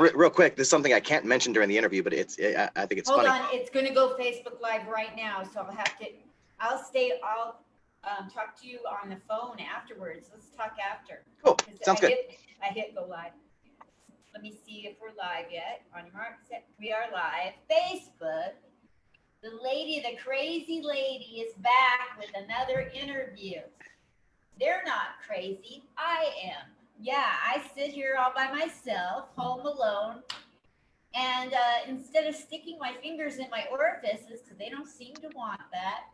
real quick, this is something I can't mention during the interview, but I think it's Hold funny. on, it's going to go Facebook Live right now, so I'll talk to you on the phone afterwards. Let's talk after. Cool, sounds good. I hit go live. Let me see if we're live yet. On your mark, set. We are live. Facebook. The crazy lady is back with another interview. They're not crazy. I am. Yeah, I sit here all by myself, home alone. And instead of sticking my fingers in my orifices, because they don't seem to want that,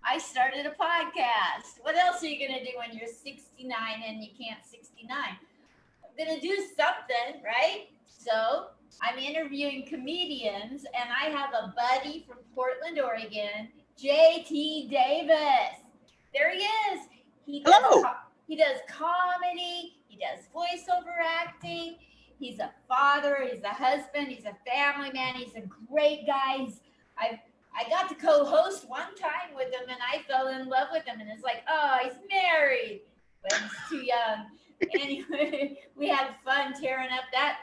I started a podcast. What else are you going to do when you're 69 and you can't 69? I'm going to do something, right? So I'm interviewing comedians, and I have a buddy from Portland, Oregon, JT Davis. There he is. Hello. He does comedy. He does voiceover acting. He's a father. He's a husband. He's a family man. He's a great guy. I got to co-host one time with him, and I fell in love with him. And it's like, oh, he's married, but he's too young. Anyway, we had fun tearing up that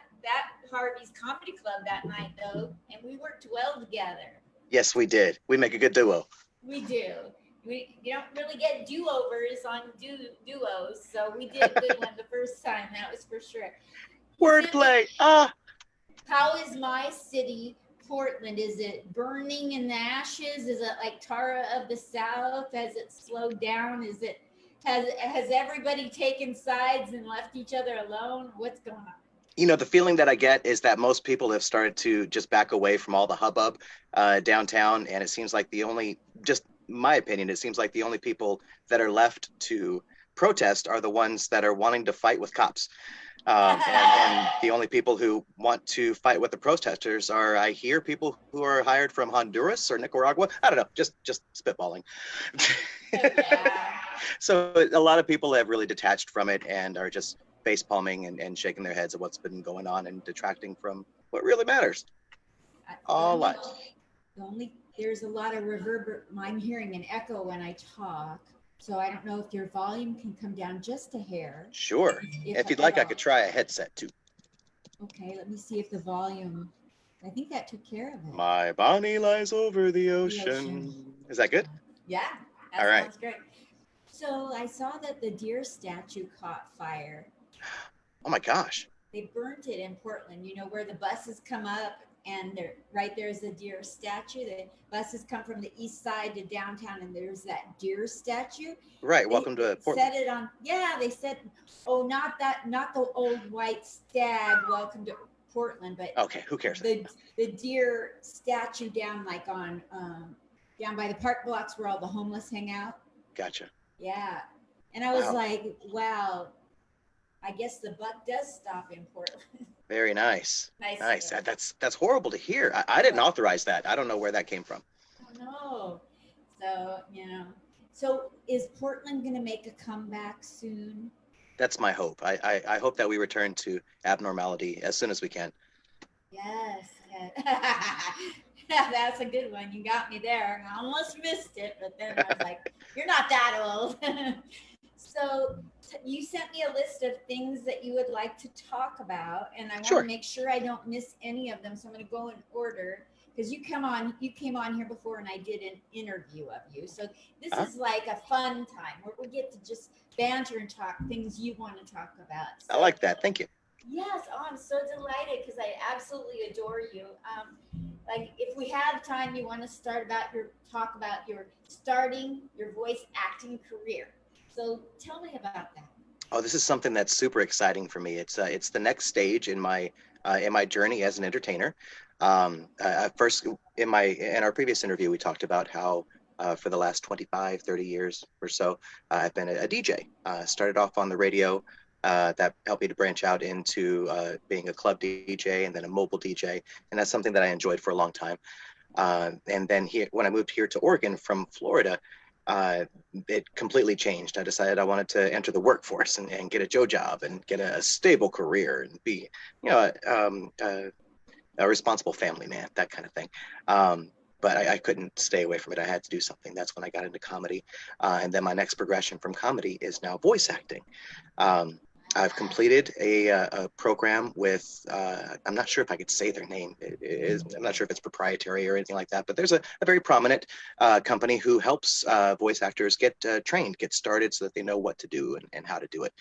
Harvey's Comedy Club that night, though, and we worked well together. Yes, we did. We make a good duo. We do. You don't really get do-overs on duos, so we did a good one the first time. That was for sure. Wordplay. How is my city, Portland? Is it burning in the ashes? Is it like Tara of the South? Has it slowed down? Has everybody taken sides and left each other alone? What's going on? You know, the feeling that I get is that most people have started to just back away from all the hubbub downtown, and it seems like my opinion, it seems like the only people that are left to protest are the ones that are wanting to fight with cops. And the only people who want to fight with the protesters are, I hear, people who are hired from Honduras or Nicaragua. I don't know, just spitballing. Yeah. So a lot of people have really detached from it and are just face palming and shaking their heads at what's been going on and detracting from what really matters. All lives. There's a lot of I'm hearing an echo when I talk, so I don't know if your volume can come down just a hair. Sure. If you'd like, I could try a headset too. Okay, let me see if the volume, I think that took care of it. My Bonnie lies over the ocean. Is that good? Yeah, that All right. Sounds great. So I saw that the deer statue caught fire. Oh my gosh. They burnt it in Portland, where the buses come up and there's the deer statue. The buses come from the east side to downtown and there's that deer statue. Right. Welcome to Portland. Set it on. Yeah, they said, oh, not the old white stag, welcome to Portland, but okay, who cares? The deer statue down like on down by the park blocks where all the homeless hang out. Gotcha. Yeah. And I was like, wow, I guess the buck does stop in Portland. Very nice. Nice. That's horrible to hear. I didn't authorize that. I don't know where that came from. Oh, no. So, so is Portland going to make a comeback soon? That's my hope. I hope that we return to abnormality as soon as we can. Yes. That's a good one. You got me there. I almost missed it, but then I was like, you're not that old. So you sent me a list of things that you would like to talk about, and I want to make sure I don't miss any of them. So I'm going to go in order because you came on here before, and I did an interview of you. So this is like a fun time where we get to just banter and talk things you want to talk about. So, I like that. Thank you. Yes. Oh, I'm so delighted because I absolutely adore you. Like if we have time, you want to talk about your starting your voice acting career. So tell me about that. Oh, this is something that's super exciting for me. It's the next stage in my journey as an entertainer. First, in our previous interview, we talked about how for the last 25, 30 years or so, I've been a DJ. Started off on the radio. That helped me to branch out into being a club DJ and then a mobile DJ, and that's something that I enjoyed for a long time. And then when I moved here to Oregon from Florida, it completely changed. I decided I wanted to enter the workforce and get a job and get a stable career and be, a responsible family man, that kind of thing. But I couldn't stay away from it. I had to do something. That's when I got into comedy. And then my next progression from comedy is now voice acting. I've completed a program with, I'm not sure if I could say their name. I'm not sure if it's proprietary or anything like that, but there's a very prominent company who helps voice actors get trained, get started so that they know what to do and how to do it.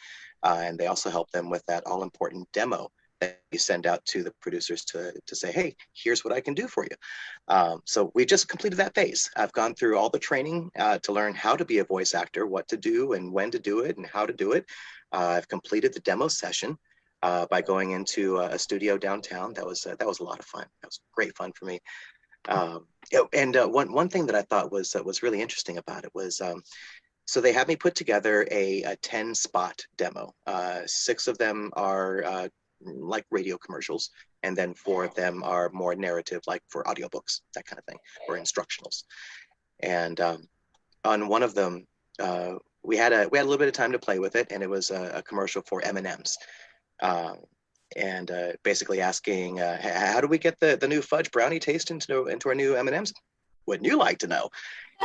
And they also help them with that all important demo that you send out to the producers to say, hey, here's what I can do for you. So we just completed that phase. I've gone through all the training to learn how to be a voice actor, what to do and when to do it and how to do it. I've completed the demo session by going into a studio downtown. That was a lot of fun. That was great fun for me. And one thing that I thought was really interesting about it was so they had me put together a 10 spot demo. Six of them are like radio commercials, and then four of them are more narrative, like for audiobooks, that kind of thing, or instructionals. And on one of them, we had a little bit of time to play with it, and it was a commercial for M&Ms. Uh, and basically asking, how do we get the new fudge brownie taste into our new M&Ms? Wouldn't you like to know?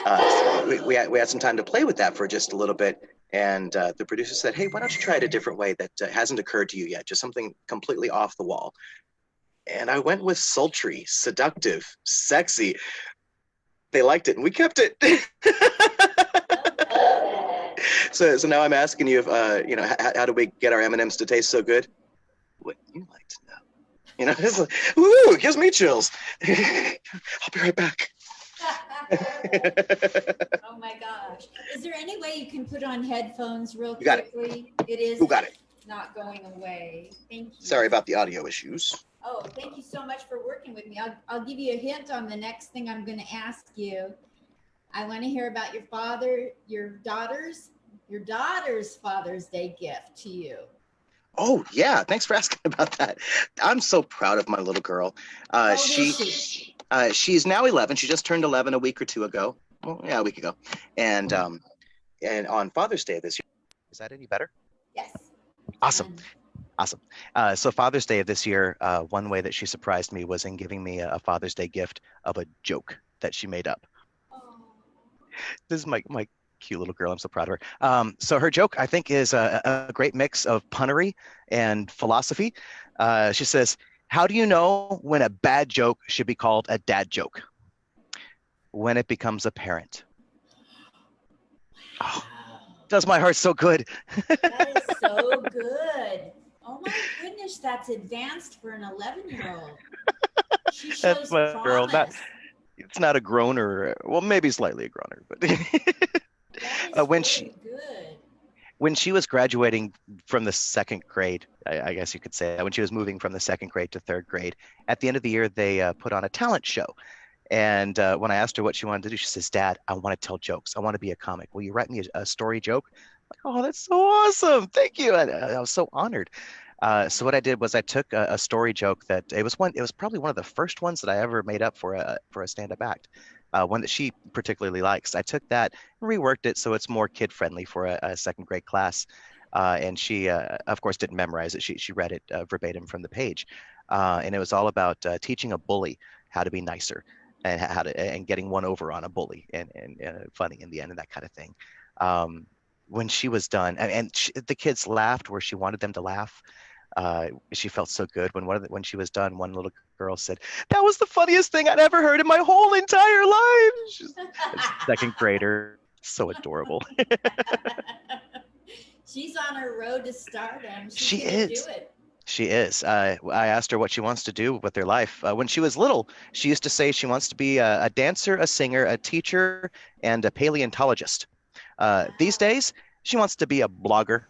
So we had some time to play with that for just a little bit. And the producer said, hey, why don't you try it a different way that hasn't occurred to you yet? Just something completely off the wall. And I went with sultry, seductive, sexy. They liked it and we kept it. So now I'm asking you if, how do we get our M&Ms to taste so good? Wouldn't you like to know? It's like, ooh, it gives me chills. I'll be right back. Oh my gosh. Is there any way you can put on headphones real You got it. quickly? It is Who got it? not going away. Thank you. Sorry about the audio issues. Oh, thank you so much for working with me. I'll give you a hint on the next thing I'm going to ask you. I want to hear about your daughter's Father's Day gift to you. Oh yeah, thanks for asking about that. I'm so proud of my little girl. How old She is she? she's now 11. She just turned 11 a week or two ago. Well, yeah, a week ago. And on Father's Day this year. Is that any better? Yes. Awesome. Awesome. So Father's Day of this year, one way that she surprised me was in giving me a Father's Day gift of a joke that she made up. Oh. This is my cute little girl. I'm so proud of her. So her joke, I think, is a great mix of punnery and philosophy. She says, how do you know when a bad joke should be called a dad joke? When it becomes apparent. Oh, does my heart so good. That is so good. Oh my goodness, that's advanced for an 11-year-old. She That's shows my girl. promise. It's not a groaner. Well, maybe slightly a groaner, but That is when really good. when she was graduating from the second grade, I guess you could say that, when she was moving from the second grade to third grade, at the end of the year, they put on a talent show. And when I asked her what she wanted to do, she says, Dad, I want to tell jokes. I want to be a comic. Will you write me a story joke? I'm like, oh, that's so awesome. Thank you. I was so honored. So what I did was I took a story joke that it was probably one of the first ones that I ever made up for a stand-up act, one that she particularly likes. I took that and reworked it so it's more kid friendly for a second grade class. And she, of course, didn't memorize it. She read it verbatim from the page. And it was all about teaching a bully how to be nicer and how to and getting one over on a bully and funny in the end and that kind of thing. When she was done, the kids laughed where she wanted them to laugh. She felt so good when she was done. One little girl said, "That was the funniest thing I'd ever heard in my whole entire life." She's a second grader, so adorable. She's on her road to stardom. She She's gonna do is. it. She is. I asked her what she wants to do with her life. When she was little, she used to say she wants to be a dancer, a singer, a teacher, and a paleontologist. These Wow. days, she wants to be a blogger.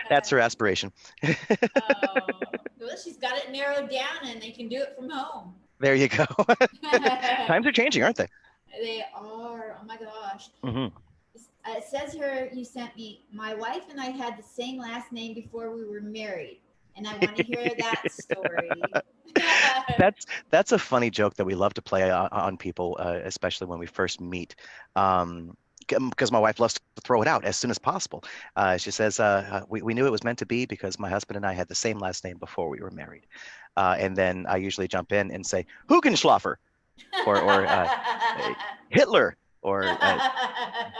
That's her aspiration. Oh, well, she's got it narrowed down and they can do it from home. There you go. Times are changing, aren't they? They are. Oh my gosh. Hmm. It says here you sent me, my wife and I had the same last name before we were married. And I want to hear that story. That's a funny joke that we love to play on people, especially when we first meet. Because my wife loves to throw it out as soon as possible. She says, we knew it was meant to be because my husband and I had the same last name before we were married. And then I usually jump in and say, Hugenschlaffer or Hitler. or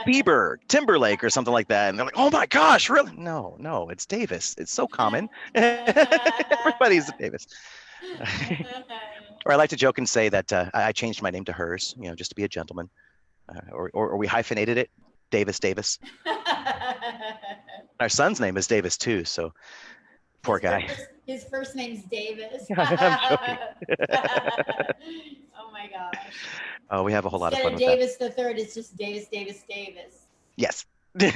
Bieber, Timberlake, or something like that. And they're like, oh my gosh, really? No, no, it's Davis. It's so common. Everybody's Davis. Or I like to joke and say that I changed my name to hers, just to be a gentleman. Or we hyphenated it, Davis Davis. Our son's name is Davis too, so poor guy. His first name's Davis. I'm joking. Oh my gosh. Oh, we have a whole lot of Instead fun of with that. Davis the third, it's just Davis, Davis, Davis. Yes. Oh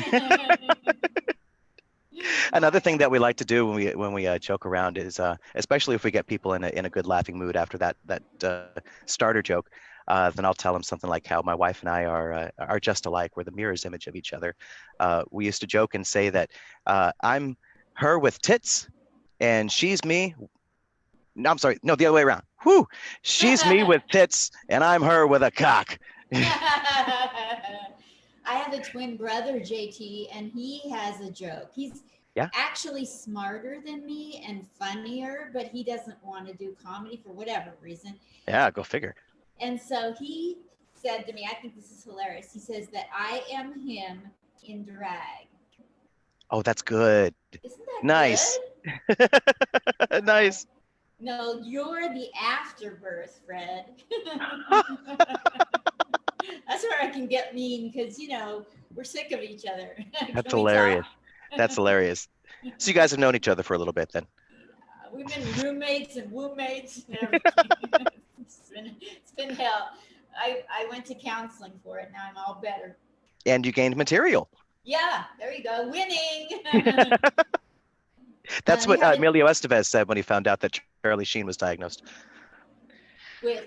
Another my thing god. that we like to do when we joke around is, especially if we get people in a good laughing mood after that starter joke, then I'll tell them something like how my wife and I are just alike. We're the mirror's image of each other. We used to joke and say that I'm her with tits and she's me. No, I'm sorry. No, the other way around. Whoo! She's me with tits and I'm her with a cock. I have a twin brother, JT, and he has a joke. He's Yeah. actually smarter than me and funnier, but he doesn't want to do comedy for whatever reason. Yeah. Go figure. And so he said to me, I think this is hilarious. He says that I am him in drag. Oh, that's good. Isn't that Nice. good? No, Nice. no, you're the afterbirth, Fred. That's where I can get mean because, we're sick of each other. That's Can we hilarious. talk? That's hilarious. So you guys have known each other for a little bit then, We've been roommates and roommates and everything. It's been hell. I went to counseling for it. Now I'm all better. and you gained material. Yeah, there you go. Winning. That's You what haven't Emilio Estevez said when he found out that Charlie Sheen was diagnosed. with.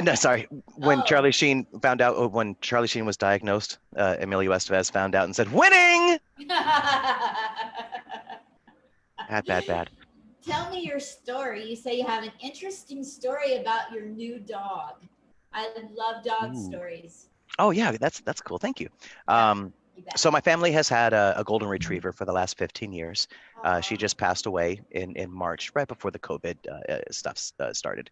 No, sorry. Oh. When Charlie Sheen was diagnosed, Emilio Estevez found out and said, "Winning!" Bad, bad, bad. Tell me your story. You say you have an interesting story about your new dog. I love dog Ooh. stories. Oh yeah, that's cool. Thank you. Yeah, Um, you bet. so my family has had a golden retriever for the last 15 years. She Aw. just passed away in March, right before the COVID stuff started.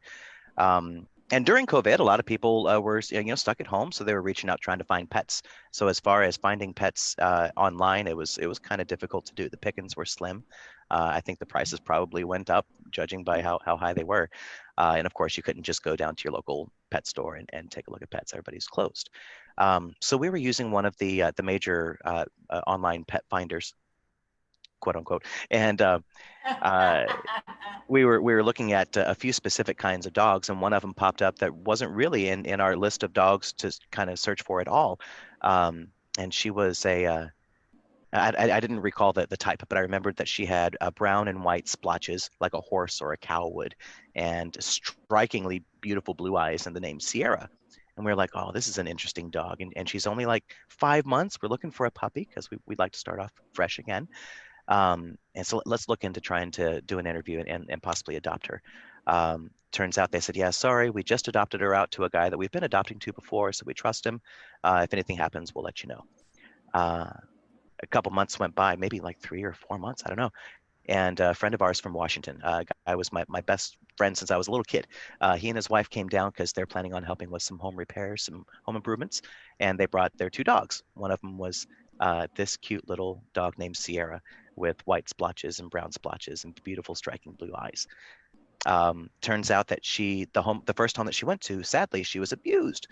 And during COVID, a lot of people were stuck at home, so they were reaching out trying to find pets. So as far as finding pets online, it was kind of difficult to do. The pickings were slim. I think the prices probably went up, judging by how high they were. And of course, you couldn't just go down to your local pet store and take a look at pets. Everybody's closed. So we were using one of the major online pet finders, quote unquote, and uh, we were looking at a few specific kinds of dogs, and one of them popped up that wasn't really in our list of dogs to kind of search for at all. And she was I didn't recall the type, but I remembered that she had brown and white splotches like a horse or a cow would, and strikingly beautiful blue eyes, and the name Sierra. And we were like, oh, this is an interesting dog. And she's only like 5 months. We're looking for a puppy because we'd like to start off fresh again. And so let's look into trying to do an interview and possibly adopt her. Turns out they said, yeah, sorry, we just adopted her out to a guy that we've been adopting to before, so we trust him. If anything happens, we'll let you know. Uh, a couple months went by, maybe like 3 or 4 months, I don't know. And a friend of ours from Washington, guy was my best friend since I was a little kid. He and his wife came down because they're planning on helping with some home repairs, some home improvements, and they brought their two dogs. One of them was this cute little dog named Sierra with white splotches and brown splotches and beautiful striking blue eyes. Turns out that the first home that she went to, sadly, she was abused,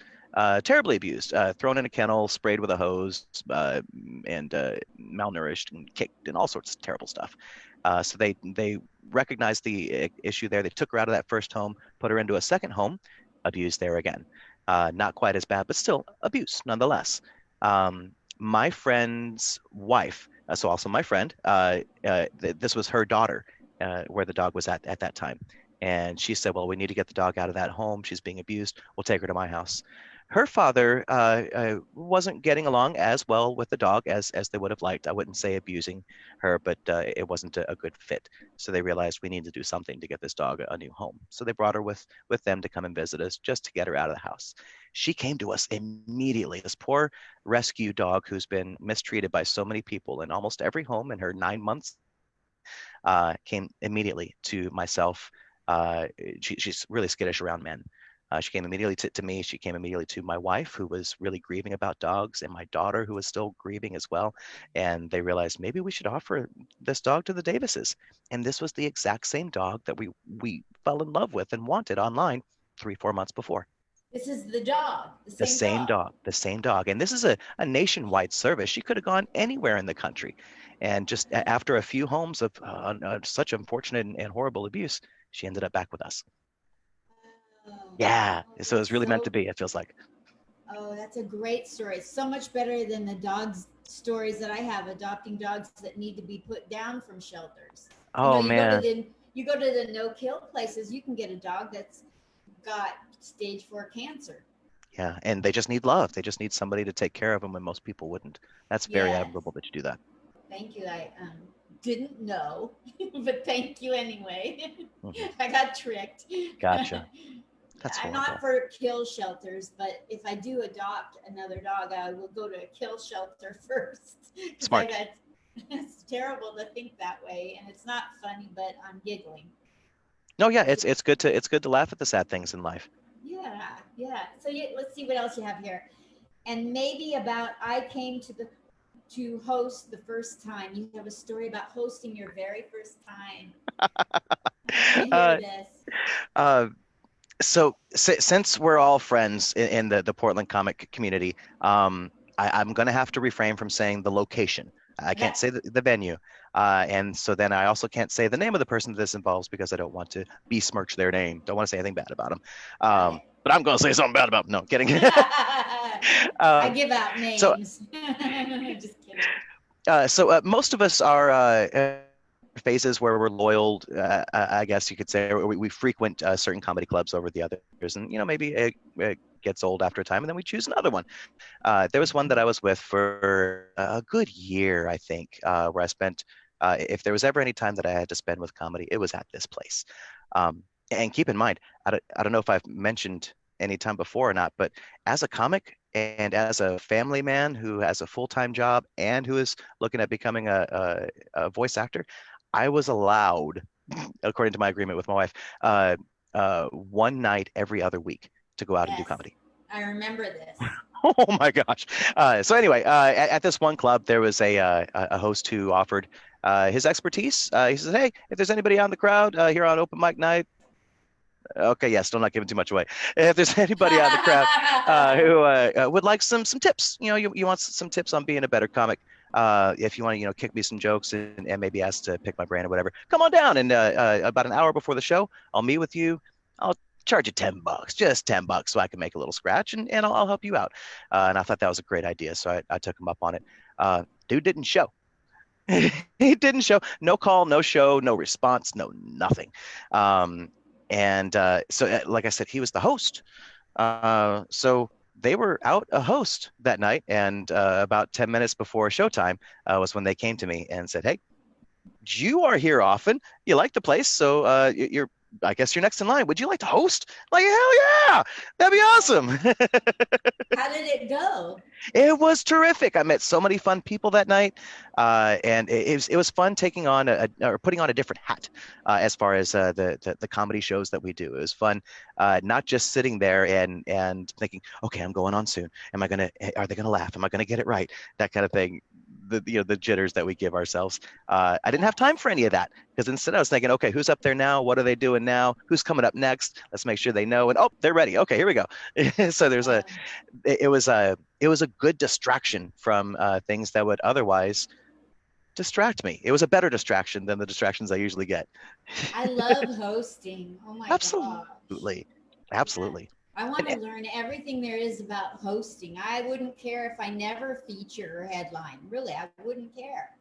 terribly abused, thrown in a kennel, sprayed with a hose, and malnourished and kicked and all sorts of terrible stuff. So they recognized the issue there. They took her out of that first home, put her into a second home, abused there again. Not quite as bad, but still abuse nonetheless. My friend's wife, so also my friend, this was her daughter, where the dog was at that time. And she said, well, we need to get the dog out of that home. She's being abused. We'll take her to my house. Her father wasn't getting along as well with the dog as they would have liked. I wouldn't say abusing her, but it wasn't a good fit. So they realized we need to do something to get this dog a new home. So they brought her with them to come and visit us just to get her out of the house. She came to us immediately. This poor rescue dog who's been mistreated by so many people in almost every home in her 9 months came immediately to myself. She's really skittish around men. She came immediately to me. She came immediately to my wife, who was really grieving about dogs, and my daughter, who was still grieving as well. And they realized maybe we should offer this dog to the Davises. And this was the exact same dog that we fell in love with and wanted online 3, 4 months before. This is the dog, the The same same dog. dog, the same dog. And this is a nationwide service. She could have gone anywhere in the country. And just after a few homes of such unfortunate and horrible abuse, she ended up back with us. Oh, Yeah. oh, So it was that's really meant to so. be, it feels like. Oh, that's a great story. So much better than the dogs stories that I have adopting dogs that need to be put down from shelters. You know, Oh, man. you go to the no kill places, you can get a dog that's got stage 4 cancer. Yeah. And they just need love. They just need somebody to take care of them when most people wouldn't. That's very Yes. admirable that you do that. Thank you. I didn't know, but thank you anyway. Hmm. I got tricked. Gotcha. That's I'm not horrible. for kill shelters, but if I do adopt another dog, I will go to a kill shelter first because I Smart. got. It's terrible to think that way, and it's not funny, but I'm giggling. No, yeah, So, it's good to laugh at the sad things in life. yeah, yeah. So let's see what else you have here, and maybe about I came to host the first time. You have a story about hosting your very first time. I want to hear Uh, this. uh, so since we're all friends in the Portland comic community, I'm going to have to refrain from saying the location. I Okay. can't say the venue. And so then I also can't say the name of the person that this involves because I don't want to besmirch their name. Don't want to say anything bad about them. Okay. But I'm going to say something bad about them. No, kidding. I uh, give out so names. Just kidding. so most of us are phases where we're loyal, I guess you could say, or we frequent certain comedy clubs over the others, and maybe it gets old after a time, and then we choose another one. There was one that I was with for a good year, I think, where I spent. If there was ever any time that I had to spend with comedy, it was at this place. And keep in mind, I don't know if I've mentioned any time before or not, but as a comic and as a family man who has a full-time job and who is looking at becoming a voice actor, I was allowed, according to my agreement with my wife, one night every other week to go out and do Yes, comedy. I remember this. Oh my gosh. So anyway, at this one club, there was a host who offered his expertise. He says, "Hey, if there's anybody out in the crowd here on open mic night, okay, yeah, still not giving too much away. If there's anybody out in the crowd who would like some tips, you want some tips on being a better comic. If you want to, kick me some jokes and maybe ask to pick my brain or whatever, come on down. And about an hour before the show, I'll meet with you. I'll charge you $10, just $10, so I can make a little scratch and I'll help you out." And I thought that was a great idea, so I took him up on it. Dude didn't show. He didn't show. No call, no show, no response, no nothing. Um, and so, like I said, he was the host. So they were out a host that night, and about 10 minutes before showtime was when they came to me and said, "Hey, you are here often. You like the place, so you're. I guess you're next in line. Would you like to host?" Like, hell yeah, that'd be awesome. How did it go? It was terrific. I met so many fun people that night, and it was fun taking on or putting on a different hat as far as the comedy shows that we do. It was fun, not just sitting there and thinking, okay, I'm going on soon. Am I gonna? Are they gonna laugh? Am I gonna get it right? That kind of thing. The jitters that we give ourselves. I didn't have time Yes. for any of that because instead I was thinking, okay, who's up there now? What are they doing now? Who's coming up next? Let's make sure they know. And oh, they're ready. Okay, here we go. So it was a good distraction from things that would otherwise distract me. It was a better distraction than the distractions I usually get. I love hosting. Oh my gosh. Absolutely. Yeah. Absolutely. I want And, to learn everything there is about hosting. I wouldn't care if I never feature or headline. Really, I wouldn't care.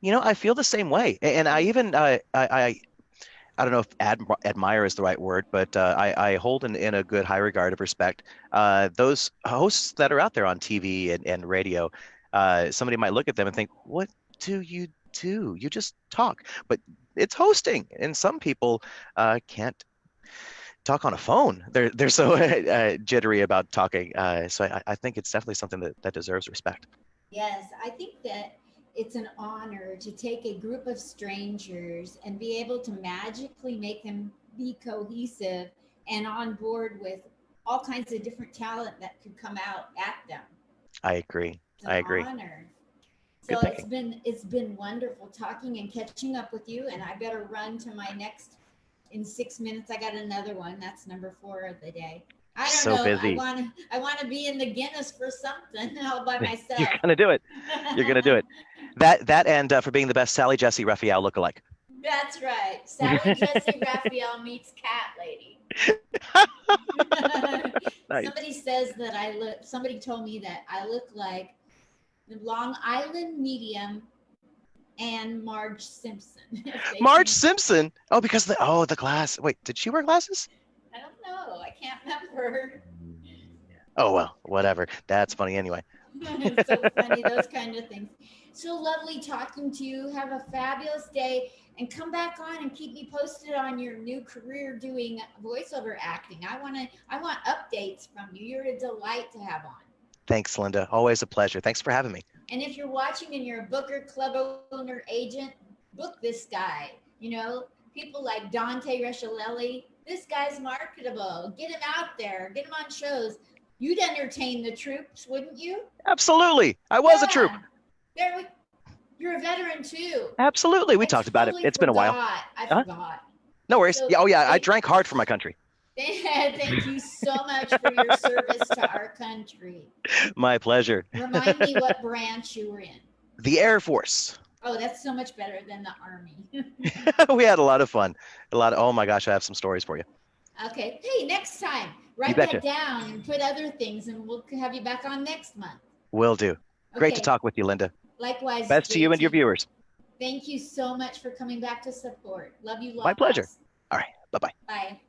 I feel the same way. And I even, I don't know if admire is the right word, but I hold in a good high regard of respect those hosts that are out there on TV and radio. Somebody might look at them and think, "What do you do? You just talk." But it's hosting, and some people can't talk on a phone. They're so jittery about talking. So I think it's definitely something that deserves respect. Yes, I think that it's an honor to take a group of strangers and be able to magically make them be cohesive and on board with all kinds of different talent that could come out at them. I agree. It's I an agree. honor. Good So thinking. it's been wonderful talking and catching up with you. And I better run to my next in 6 minutes. I got another one. That's number 4 of the day. I don't So know. busy. I want to be in the Guinness for something all by You're myself. gonna do it. You're gonna do it. That and for being the best Sally Jesse Raphael lookalike. That's right. Sally Jesse Raphael meets Cat Lady. Nice. Somebody says that I look. Somebody told me that I look like the Long Island medium and Marge Simpson. Marge Simpson. Oh, because the glass. Wait, did she wear glasses? I don't know. I can't remember. Oh well, whatever. That's funny anyway. It's so funny, those kind of things. So lovely talking to you. Have a fabulous day and come back on and keep me posted on your new career doing voiceover acting. I want updates from you. You're a delight to have on. Thanks, Linda. Always a pleasure. Thanks for having me. And if you're watching and you're a booker, club owner, agent, book this guy. You know, people like Dante Reschelelli. This guy's marketable. Get him out there. Get him on shows. You'd entertain the troops, wouldn't you? Absolutely. I was a troop. You're a veteran too. Absolutely. We I talked about it. totally It's been a while. I Huh? forgot. No worries. So Yeah, oh yeah, I thank, drank hard for my country. thank you so much for your service to our country. My pleasure. Remind me what branch you were in. The Air Force. Oh, that's so much better than the Army. We had a lot of fun. Oh my gosh, I have some stories for you. Okay. Hey, next time, write betcha. that down and put other things, and we'll have you back on next month. Will do. Great to Okay. talk with you, Linda. Likewise. Best to you and your JT. viewers. Thank you so much for coming back to support. Love you. My pleasure. Lots. All right. Bye-bye. Bye.